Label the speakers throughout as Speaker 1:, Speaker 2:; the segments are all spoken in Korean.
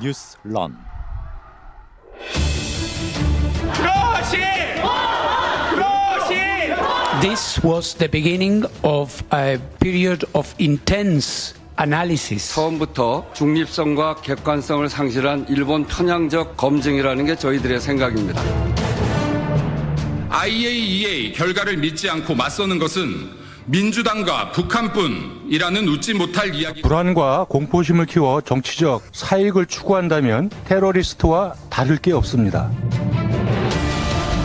Speaker 1: 뉴스런.
Speaker 2: This was the beginning of a period of intense analysis.
Speaker 3: 처음부터 중립성과 객관성을 상실한 일본 편향적 검증이라는 게 저희들의 생각입니다.
Speaker 4: IAEA 결과를 믿지 않고 맞서는 것은 민주당과 북한뿐이라는 웃지 못할 이야기.
Speaker 5: 불안과 공포심을 키워 정치적 사익을 추구한다면 테러리스트와 다를 게 없습니다.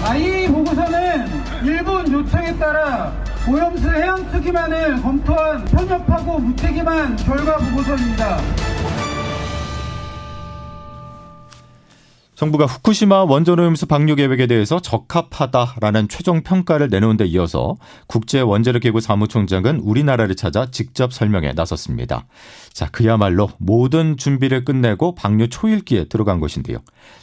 Speaker 6: IAEA 보고서는 일본 요청에 따라 오염수 해양 투기만을 검토한 편협하고 무책임한 결과 보고서입니다.
Speaker 1: 정부가 후쿠시마 원전오염수 방류 계획에 대해서 적합하다라는 최종 평가를 내놓은 데 이어서 국제원자력기구 사무총장은 우리나라를 찾아 직접 설명에 나섰습니다. 자, 그야말로 모든 준비를 끝내고 방류 초읽기에 들어간 것인데요.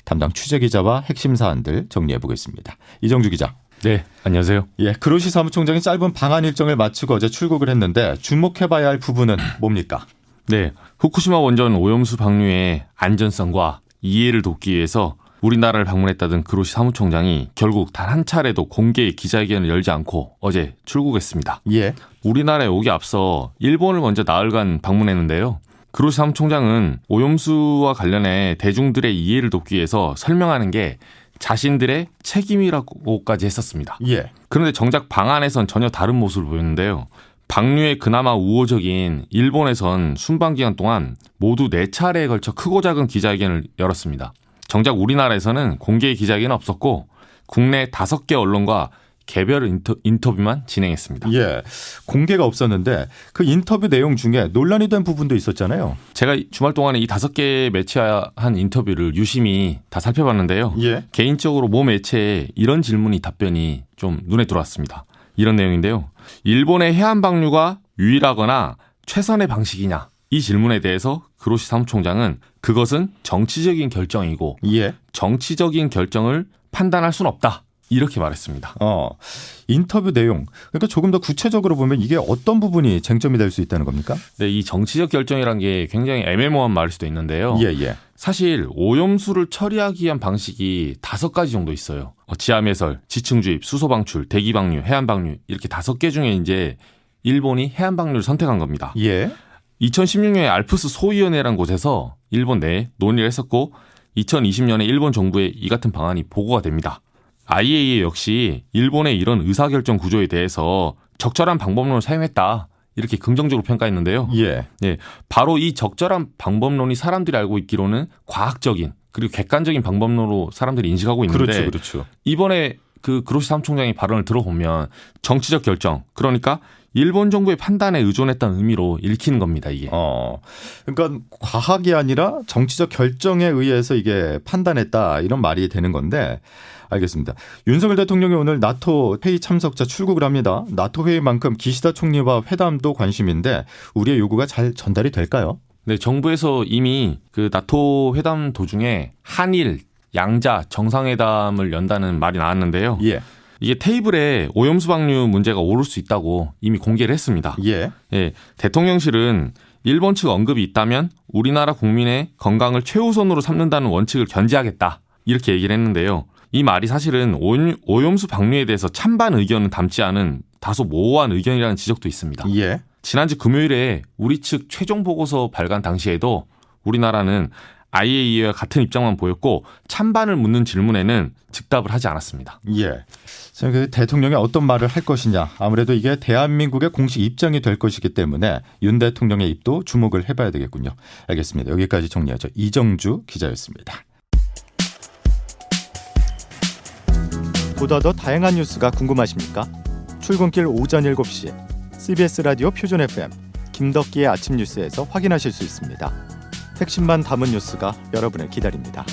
Speaker 1: 담당 취재기자와 핵심 사안들 정리해 보겠습니다. 이정주 기자.
Speaker 7: 네, 안녕하세요.
Speaker 1: 예, 그로시 사무총장이 짧은 방한 일정을 마치고 어제 출국을 했는데 주목해봐야 할 부분은 뭡니까?
Speaker 7: 네, 후쿠시마 원전 오염수 방류의 안전성과 이해를 돕기 위해서 우리나라를 방문했다던 그로시 사무총장이 결국 단 한 차례도 공개 기자회견을 열지 않고 어제 출국했습니다.
Speaker 1: 예.
Speaker 7: 우리나라에 오기 앞서 일본을 먼저 나흘간 방문했는데요. 그로시 사무총장은 오염수와 관련해 대중들의 이해를 돕기 위해서 설명하는 게 자신들의 책임이라고까지 했었습니다.
Speaker 1: 예.
Speaker 7: 그런데 정작 방안에선 전혀 다른 모습을 보였는데요. 방류에 그나마 우호적인 일본에선 순방 기간 동안 모두 4차례에 걸쳐 크고 작은 기자회견을 열었습니다. 정작 우리나라에서는 공개 기자회견은 없었고 국내 5개 언론과 개별 인터뷰만 진행했습니다.
Speaker 1: 예, 공개가 없었는데 그 인터뷰 내용 중에 논란이 된 부분도 있었잖아요.
Speaker 7: 제가 주말 동안에 이 5개 매체한 인터뷰를 유심히 다 살펴봤는데요.
Speaker 1: 예.
Speaker 7: 개인적으로 모 매체에 이런 질문이 답변이 좀 눈에 들어왔습니다. 이런 내용인데요. 일본의 해안 방류가 유일하거나 최선의 방식이냐? 이 질문에 대해서 그로시 사무총장은 그것은 정치적인 결정이고
Speaker 1: 예.
Speaker 7: 정치적인 결정을 판단할 수는 없다. 이렇게 말했습니다.
Speaker 1: 인터뷰 내용. 그러니까 조금 더 구체적으로 보면 이게 어떤 부분이 쟁점이 될 수 있다는 겁니까?
Speaker 7: 네, 이 정치적 결정이란 게 굉장히 애매모호한 말일 수도 있는데요.
Speaker 1: 예, 예.
Speaker 7: 사실 오염수를 처리하기 위한 방식이 5가지 정도 있어요. 지하매설, 지층주입, 수소방출, 대기방류, 해안방류 이렇게 5개 중에 이제 일본이 해안방류를 선택한 겁니다.
Speaker 1: 예.
Speaker 7: 2016년에 알프스 소위원회라는 곳에서 일본 내에 논의를 했었고 2020년에 일본 정부에 이 같은 방안이 보고가 됩니다. IAEA 역시 일본의 이런 의사결정 구조에 대해서 적절한 방법론을 사용했다. 이렇게 긍정적으로 평가했는데요.
Speaker 1: 예.
Speaker 7: 네, 바로 이 적절한 방법론이 사람들이 알고 있기로는 과학적인 그리고 객관적인 방법론으로 사람들이 인식하고 있는데
Speaker 1: 그렇죠.
Speaker 7: 이번에 그 그로시 사무총장의 발언을 들어보면 정치적 결정, 그러니까 일본 정부의 판단에 의존했다는 의미로 읽히는 겁니다, 이게.
Speaker 1: 그러니까 과학이 아니라 정치적 결정에 의해서 이게 판단했다 이런 말이 되는 건데 알겠습니다. 윤석열 대통령이 오늘 나토 회의 참석자 출국을 합니다. 나토 회의만큼 기시다 총리와 회담도 관심인데 우리의 요구가 잘 전달이 될까요?
Speaker 7: 네, 정부에서 이미 그 나토 회담 도중에 한일 양자 정상회담을 연다는 말이 나왔는데요.
Speaker 1: 예.
Speaker 7: 이게 테이블에 오염수 방류 문제가 오를 수 있다고 이미 공개를 했습니다.
Speaker 1: 예.
Speaker 7: 예, 대통령실은 일본 측 언급이 있다면 우리나라 국민의 건강을 최우선으로 삼는다는 원칙을 견지하겠다. 이렇게 얘기를 했는데요. 이 말이 사실은 오염수 방류에 대해서 찬반 의견을 담지 않은 다소 모호한 의견이라는 지적도 있습니다.
Speaker 1: 예.
Speaker 7: 지난주 금요일에 우리 측 최종 보고서 발간 당시에도 우리나라는 IAEA와 같은 입장만 보였고 찬반을 묻는 질문에는 즉답을 하지 않았습니다.
Speaker 1: 예. 그 대통령이 어떤 말을 할 것이냐. 아무래도 이게 대한민국의 공식 입장이 될 것이기 때문에 윤 대통령의 입도 주목을 해봐야 되겠군요. 알겠습니다. 여기까지 정리하죠. 이정주 기자였습니다. 보다 더 다양한 뉴스가 궁금하십니까? 출근길 오전 7시 CBS 라디오 표준 FM 김덕기의 아침 뉴스에서 확인하실 수 있습니다. 핵심만 담은 뉴스가 여러분을 기다립니다.